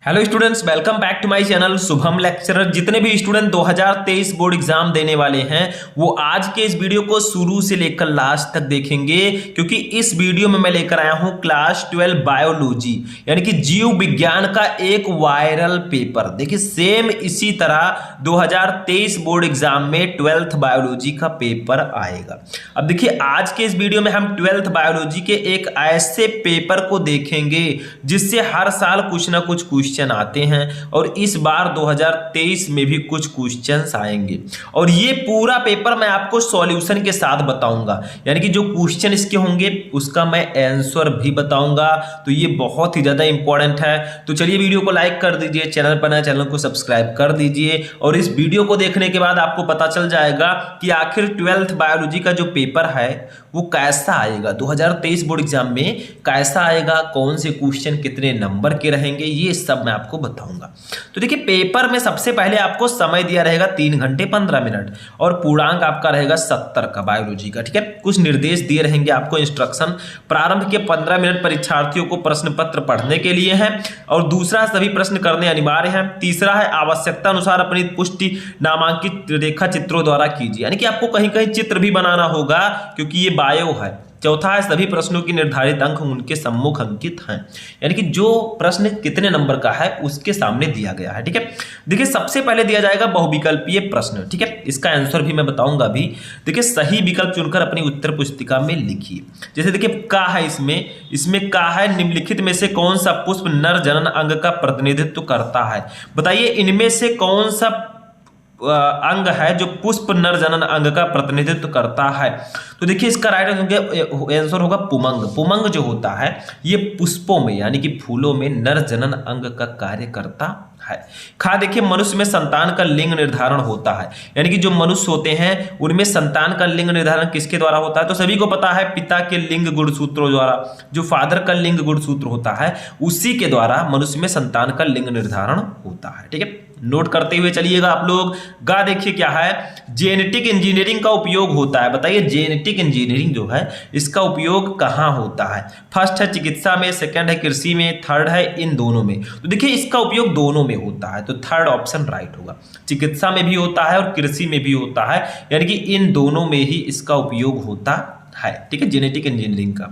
Hello students, welcome back to my channel Shubham lecturer. जितने भी student 2023 board exam देने वाले हैं वो आज के इस वीडियो को शुरू से लेकर लास्ट तक देखेंगे, क्योंकि इस वीडियो में मैं लेकर आया हूं क्लास 12 बायोलॉजी यानी कि जीव विज्ञान का एक वायरल पेपर। देखिए सेम इसी तरह 2023 बोर्ड एग्जाम में 12th बायोलॉजी का पेपर आएगा। अब देखिए आज के इस वीडियो में हम 12th बायोलॉजी के एक ऐसे पेपर को देखेंगे जिससे हर साल कुछ ना कुछ क्वेश्चन आते हैं और इस बार 2023 में भी कुछ क्वेश्चंस आएंगे और ये पूरा पेपर मैं आपको सॉल्यूशन के साथ बताऊंगा, यानी कि जो क्वेश्चन इसके होंगे उसका मैं आंसर भी बताऊंगा। तो ये बहुत ही ज्यादा इंपॉर्टेंट है। तो चलिए वीडियो को लाइक कर दीजिए, चैनल पर नए चैनल को सब्सक्राइब कर दीजिए और इस वीडियो को देखने के बाद आपको पता चल जाएगा कि आखिर 12th बायोलॉजी का जो पेपर है वो कैसा आएगा, 2023 बोर्ड एग्जाम में कैसा आएगा, कौन से क्वेश्चन कितने नंबर के रहेंगे, ये सब मैं आपको बताऊंगा। तो देखिए पेपर में सबसे पहले आपको समय दिया रहेगा 3 घंटे 15 मिनट और पूर्णांक आपका रहेगा 70 का बायोलॉजी का। ठीक है, कुछ निर्देश दिए रहेंगे आपको, इंस्ट्रक्शन। प्रारंभ के 15 मिनट परीक्षार्थियों को प्रश्न पत्र पढ़ने के लिए है और दूसरा सभी प्रश्न करने अनिवार्य है। तीसरा है आवश्यकता अनुसार अपनी पुष्टि नामांकित रेखा चित्रों द्वारा कीजिए, यानी कि आपको कहीं कहीं चित्र भी बनाना होगा क्योंकि ये बायो है। चौथा है सभी प्रश्नों की निर्धारित अंक उनके सम्मुख अंकित हैं, यानी कि जो प्रश्न कितने नंबर का है उसके सामने दिया गया है। ठीक है, देखिए सबसे पहले दिया जाएगा बहुविकल्पीय प्रश्न। ठीक है, इसका आंसर भी मैं बताऊंगा अभी। देखिए सही विकल्प चुनकर अपनी उत्तर पुस्तिका में लिखिए। जैसे देखिए का है, इसमें का है निम्नलिखित में से कौन सा पुष्प नर जनन अंग का प्रतिनिधित्व करता है। बताइए इनमें से कौन सा अंग है जो पुष्प नर जनन अंग का प्रतिनिधित्व करता है। तो देखिए इसका राइट आंसर होगा पुमंग। पुमंग जो होता है ये पुष्पों में यानी कि फूलों में नर जनन अंग का कार्य करता है। खा देखिए मनुष्य में संतान का लिंग निर्धारण होता है, यानी कि जो मनुष्य होते हैं उनमें संतान का लिंग निर्धारण किसके द्वारा होता है। तो सभी को पता है पिता के लिंग गुणसूत्रों द्वारा, जो फादर का लिंग गुणसूत्र होता है उसी के द्वारा मनुष्य में संतान का लिंग निर्धारण होता है। ठीक है, नोट करते हुए चलिएगा आप लोग। गा देखिए क्या है, जेनेटिक इंजीनियरिंग का उपयोग होता है। बताइए जेनेटिक इंजीनियरिंग जो है इसका उपयोग कहाँ होता है। फर्स्ट है चिकित्सा में, सेकंड है कृषि में, थर्ड है इन दोनों में। तो देखिए इसका उपयोग दोनों में होता है, तो थर्ड ऑप्शन राइट होगा। चिकित्सा में भी होता है और कृषि में भी होता है, यानी कि इन दोनों में ही इसका उपयोग होता है। ठीक है, जेनेटिक इंजीनियरिंग का।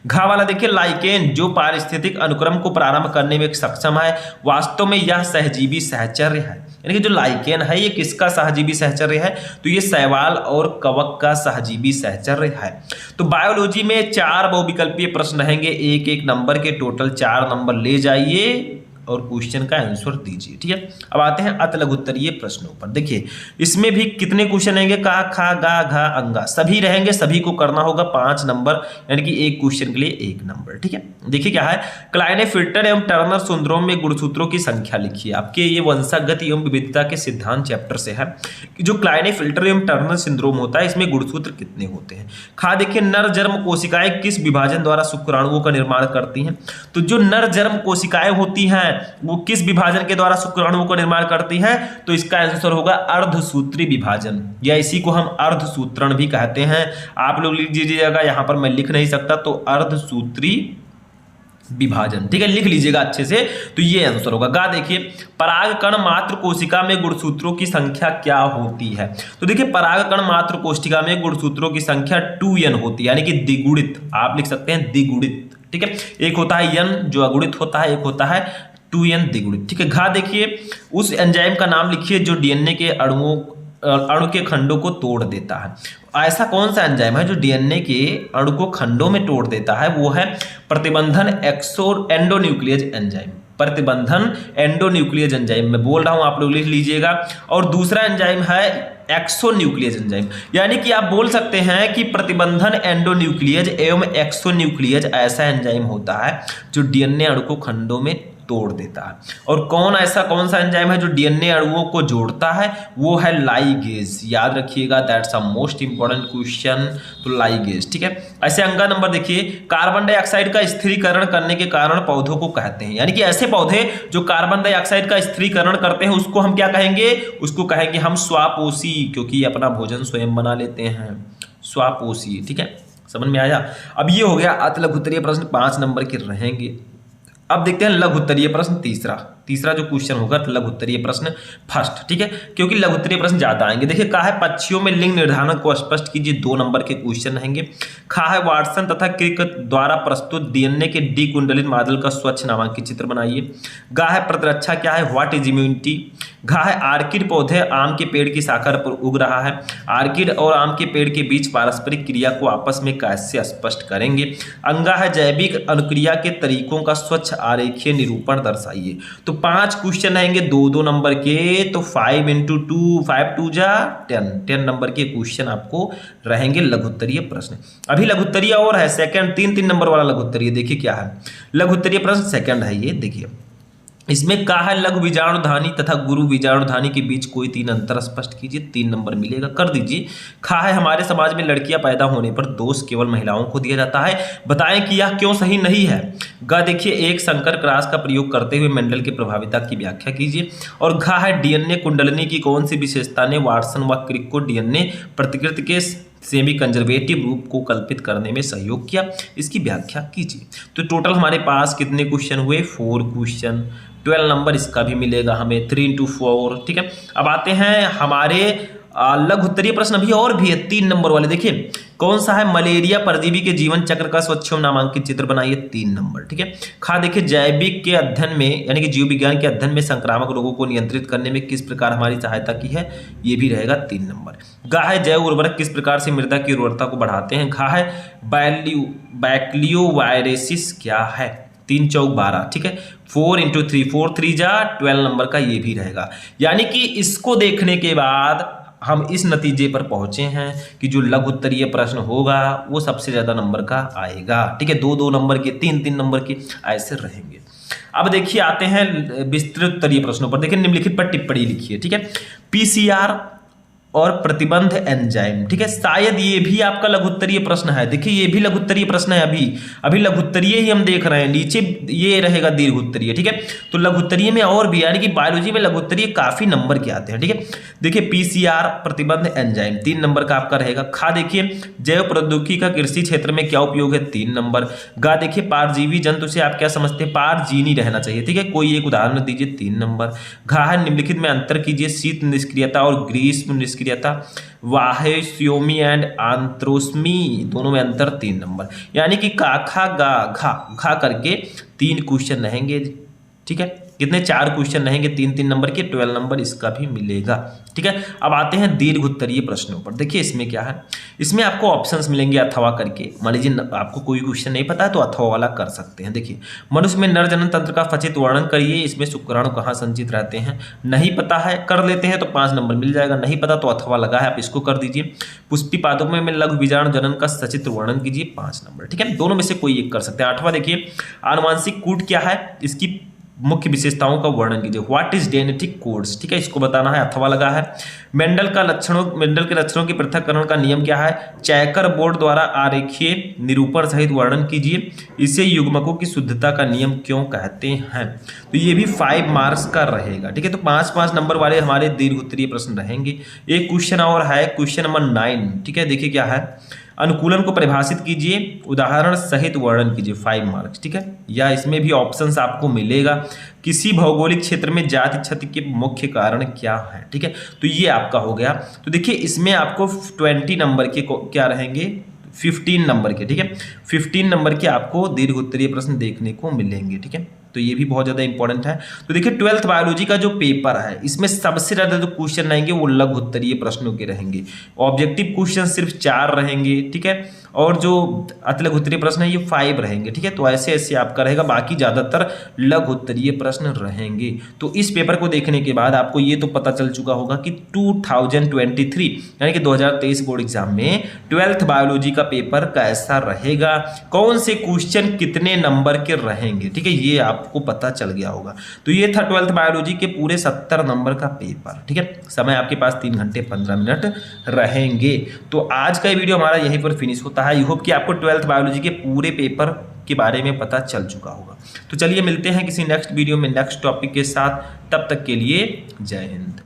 घा वाला देखिए लाइकेन जो पारिस्थितिक अनुक्रम को प्रारंभ करने में सक्षम है, वास्तव में यह सहजीवी सहचर्य है। यानी कि जो लाइकेन है ये किसका सहजीवी सहचर्य है, तो ये शैवाल और कवक का सहजीवी सहचर्य है। तो बायोलॉजी में 4 बहुविकल्पीय प्रश्न रहेंगे, एक एक नंबर के, टोटल 4 नंबर ले जाइए और क्वेश्चन का आंसर दीजिए। ठीक है, अब आते हैं अत लघु उत्तरीय प्रश्नों पर। देखिए इसमें भी कितने क्वेश्चन रहेंगे, का, खा, गा, घा, अंगा, सभी रहेंगे, सभी को करना होगा 5 नंबर, यानी कि एक क्वेश्चन के लिए 1 नंबर। ठीक है, देखिए क्या है, क्लाइनेफिल्टर एवं टर्नर सिंड्रोम में गुणसूत्रों की संख्या लिखिए। आपके ये वंशागत एवं विविधता के सिद्धांत चैप्टर से है कि जो क्लाइनेफिल्टर एवं टर्नर सिंड्रोम होता है इसमें गुणसूत्र कितने होते हैं। खा देखिए नर जर्म कोशिकाएं किस विभाजन द्वारा शुक्राणुओं का निर्माण करती हैं। तो जो नर जर्म कोशिकाएं होती हैं वो किस विभाजन के द्वारा शुक्राणुओं का निर्माण करती हैं, तो इसका आंसर होगा अर्धसूत्री विभाजन, या इसी को हम अर्धसूत्रण भी कहते हैं। आप लोग लिख दीजिएगा, यहां पर मैं लिख नहीं सकता, तो अर्धसूत्री विभाजन। ठीक है, लिख लीजिएगा अच्छे से, तो ये आंसर होगा। गा देखिए परागकण मात्र कोशिका में गुणसूत्रों की संख्या क्या होती है। तो देखिए परागकण मात्र कोशिका में गुणसूत्रों की संख्या 2n होती है, यानी कि द्विगुणित, आप लिख सकते हैं द्विगुणित। ठीक है, एक होता है n जो अगुणित होता है, एक होता है 2n द्विगुणित। ठीक है, घा देखिए उस एंजाइम का नाम लिखिए जो डीएनए के अणु के खंडों को तोड़ देता है। ऐसा कौन सा एंजाइम है जो डीएनए के अणु को खंडों में तोड़ देता है, वो है प्रतिबंधन एंडोन्यूक्लियज एंजाइम। प्रतिबंधन एंडोन्यूक्लियज एंजाइम मैं बोल रहा हूं, आप लोग लिख लीजिएगा। और दूसरा एंजाइम है एक्सोन्यूक्लियज एंजाइम, यानी कि आप बोल सकते हैं कि प्रतिबंधन एंडोन्यूक्लियज एवं एक्सोन्यूक्लियज ऐसा एंजाइम होता है जो डीएनए अणु को खंडों में तोड़ देता है। और कौन सा एंजाइम है जो डीएनए अणुओं को जोड़ता है, वो है लाइगेज। याद रखिएगा, that's a most important question, तो लाइगेज। ठीक है, ऐसे अंगा नंबर देखिए कार्बन डाइऑक्साइड का स्थिरीकरण करने के कारण पौधों को कहते हैं, यानी कि ऐसे पौधे जो कार्बन डाइऑक्साइड का स्थिरीकरण करते हैं उसको हम क्या कहेंगे, उसको कहेंगे हम स्वापोषी, क्योंकि अपना भोजन स्वयं बना लेते हैं, स्वापोषी। ठीक है, समझ में आया। अब ये हो गया अत लघु उत्तरीय प्रश्न, 5 नंबर के रहेंगे। अब देखते हैं लघु उत्तरीय प्रश्न तीसरा। तीसरा जो क्वेश्चन होगा लघु उत्तरीय प्रश्न फर्स्ट, ठीक है, क्योंकि लघु उत्तरीय प्रश्न ज्यादा आएंगे। देखिए कहा है पक्षियों में लिंग निर्धारण को स्पष्ट कीजिए, 2 नंबर के क्वेश्चन रहेंगे। कहा है वाटसन तथा क्रिक द्वारा प्रस्तुत डीएनए के डी कुंडलित मॉडल का स्वच्छ नामांकित चित्र बनाइए। गा है प्रतिरक्षा क्या है, व्हाट इज इम्यूनिटी। घा है आर्किड पौधे आम के पेड़ की शाखा पर उग रहा है, आर्किड और आम के पेड़ के बीच पारस्परिक क्रिया को आपस में कैसे स्पष्ट करेंगे। अंगा है जैविक अनुक्रिया के तरीकों का स्वच्छ आरेखीय निरूपण दर्शाइए। तो 5 क्वेश्चन रहेंगे 2-2 नंबर के, तो 5 × 2 5 2 जा 10 नंबर के क्वेश्चन आपको रहेंगे लघुत्तरीय प्रश्न। अभी लघुत्तरीय और है सेकंड 3-3 नंबर वाला लघुत्तरीय। देखिए क्या है लघुत्तरीय प्रश्न सेकंड है ये। देखिए इसमें कहा है लघु बीजाणुधानी तथा गुरु बीजाणुधानी के बीच कोई 3 अंतर स्पष्ट कीजिए, 3 नंबर मिलेगा, कर दीजिए। कहा है हमारे समाज में लड़कियां पैदा होने पर दोष केवल महिलाओं को दिया जाता है, बताएं कि यह क्यों सही नहीं है। ग देखिए एक संकर क्रॉस का प्रयोग करते हुए मेंडल की प्रभाविता की व्याख्या कीजिए। और घ है डीएनए कुंडलिनी की कौन सी विशेषता ने वाटसन व क्रिक को डीएनए प्रतिकृति के सेमी कंजर्वेटिव रूप को कल्पित करने में सहयोग किया, इसकी व्याख्या कीजिए। तो टोटल हमारे पास कितने क्वेश्चन हुए, 4 क्वेश्चन, 12 नंबर इसका भी मिलेगा हमें 3 × 4, ठीक है। अब आते हैं हमारे लघुत्तरीय प्रश्न अभी और भी है 3 नंबर वाले। देखिए कौन सा है मलेरिया परजीवी के जीवन चक्र का स्वच्छ नामांकित चित्र बनाइए, 3 नंबर, ठीक है। खा देखिए जैविक के अध्ययन में यानी कि जीव विज्ञान के अध्ययन में संक्रामक रोगों को नियंत्रित करने में किस प्रकार हमारी सहायता की है, ये भी रहेगा 3 नंबर। गा है जैव उर्वरक किस प्रकार से मृदा की उर्वरता को बढ़ाते हैं। घा है बैक्टीरियोवायरेसिस क्या है, 3 × 4 12, ठीक है। 4 × 3 4 3 जा 12 नंबर का ये भी रहेगा। यानी कि इसको देखने के बाद हम इस नतीजे पर पहुंचे हैं कि जो लघु उत्तरीय प्रश्न होगा वो सबसे ज्यादा नंबर का आएगा, ठीक है। 2-2 नंबर के, 3-3 नंबर के ऐसे रहेंगे। अब देखिए आते हैं विस्तृत उत्तरीय प्रश्नों पर। देखिए निम्नलिखित पर टिप्पणी लिखिए, ठीक है। पीसीआर और प्रतिबंध एंजाइम, ठीक है, शायद ये भी आपका लघुत्तरीय प्रश्न है। देखिए ये भी लघुत्तरीय प्रश्न है, अभी लघुत्तरीय ही हम देख रहे हैं, नीचे ये रहेगा दीर्घोत्तरीय, ठीक है। तो लघुत्तरीय में और भी यानी कि बायोलॉजी में लघुत्तरीय काफी नंबर के आते हैं, ठीक है। देखिए पीसीआर प्रतिबंध एंजाइम 3 नंबर का आपका रहेगा। खा देखिए जैव प्रौद्योगिकी का कृषि क्षेत्र में क्या उपयोग है, 3 नंबर। गा देखिए पारजीवी जंतु से आप क्या समझते हैं, पारजीनी रहना चाहिए, ठीक है, कोई एक उदाहरण दीजिए, 3 नंबर। घा है निम्नलिखित में अंतर कीजिए, शीत निष्क्रियता और ग्रीष्म निष्क्रियता, वाहेस्योमी एंड आंत्रोस्मी दोनों में अंतर, 3 नंबर। यानी कि काखा गा घा करके 3 क्वेश्चन रहेंगे, ठीक है। कितने 4 क्वेश्चन रहेंगे 3-3 नंबर के, 12 नंबर इसका भी मिलेगा, ठीक है। अब आते हैं दीर्घ उत्तरीय प्रश्नों पर। देखिए इसमें क्या है, इसमें आपको ऑप्शंस मिलेंगे अथवा करके। मान लीजिए आपको कोई क्वेश्चन नहीं पता है तो अथवा वाला कर सकते हैं। देखिए मनुष्य में नर जनन तंत्र का फचित वर्णन करिए, इसमें शुक्राणु कहाँ संचित रहते हैं, नहीं पता है कर लेते हैं तो 5 नंबर मिल जाएगा, नहीं पता तो अथवा लगा है आप इसको कर दीजिए। पुष्टि पादपों में लघु बीजाणु जनन का सचित्र वर्णन कीजिए, 5 नंबर, ठीक है। दोनों में से कोई एक कर सकते हैं। 8वां देखिए आनुवांशिक कूट क्या है, इसकी मुख्य विशेषताओं का वर्णन कीजिए, व्हाट इज जेनेटिक कोड्स, ठीक है, इसको बताना है, अथवा लगा है। मेंडल के लक्षणों के पृथक्करण का नियम क्या है, चैकर बोर्ड द्वारा आरेखीय निरूपण सहित वर्णन कीजिए, इसे युग्मकों की शुद्धता का नियम क्यों कहते हैं। तो ये भी 5 मार्क्स का रहेगा, ठीक है। तो 5-5 नंबर वाले हमारे दीर्घ उत्तरीय प्रश्न रहेंगे। एक क्वेश्चन और है, क्वेश्चन नंबर 9, ठीक है। देखिए क्या है, अनुकूलन को परिभाषित कीजिए, उदाहरण सहित वर्णन कीजिए, 5 मार्क्स, ठीक है। या इसमें भी ऑप्शंस आपको मिलेगा, किसी भौगोलिक क्षेत्र में जाति क्षति के मुख्य कारण क्या है, ठीक है। तो ये आपका हो गया। तो देखिए इसमें आपको 20 नंबर के क्या रहेंगे, 15 नंबर के, ठीक है। 15 नंबर के आपको दीर्घ उत्तरीय प्रश्न देखने को मिलेंगे, ठीक है। तो ये भी बहुत ज़्यादा इंपॉर्टेंट है। तो देखिए 12th बायोलॉजी का जो पेपर है इसमें सबसे ज़्यादा जो क्वेश्चन रहेंगे वो लघु उत्तरीय प्रश्नों के रहेंगे। ऑब्जेक्टिव क्वेश्चन सिर्फ 4 रहेंगे, ठीक है, और जो अति लघु उत्तरीय प्रश्न है ये 5 रहेंगे, ठीक है। तो ऐसे ऐसे आपका रहेगा, बाकी ज़्यादातर लघु उत्तरीय प्रश्न रहेंगे। तो इस पेपर को देखने के बाद आपको ये तो पता चल चुका होगा कि 2023 यानी कि 2023 बोर्ड एग्जाम में 12th बायोलॉजी का पेपर कैसा रहेगा, कौन से क्वेश्चन कितने नंबर के रहेंगे, ठीक है, ये आपको पता चल गया होगा। तो ये था 12th बायोलॉजी के पूरे 70 नंबर का पेपर, ठीक है। समय आपके पास 3 घंटे 15 मिनट रहेंगे। तो आज का ये वीडियो हमारा यहीं पर फिनिश होता है। आई होप कि आपको 12th बायोलॉजी के पूरे पेपर के बारे में पता चल चुका होगा। तो चलिए मिलते हैं किसी नेक्स्ट वीडियो में नेक्स्ट टॉपिक के साथ, तब तक के लिए जय हिंद।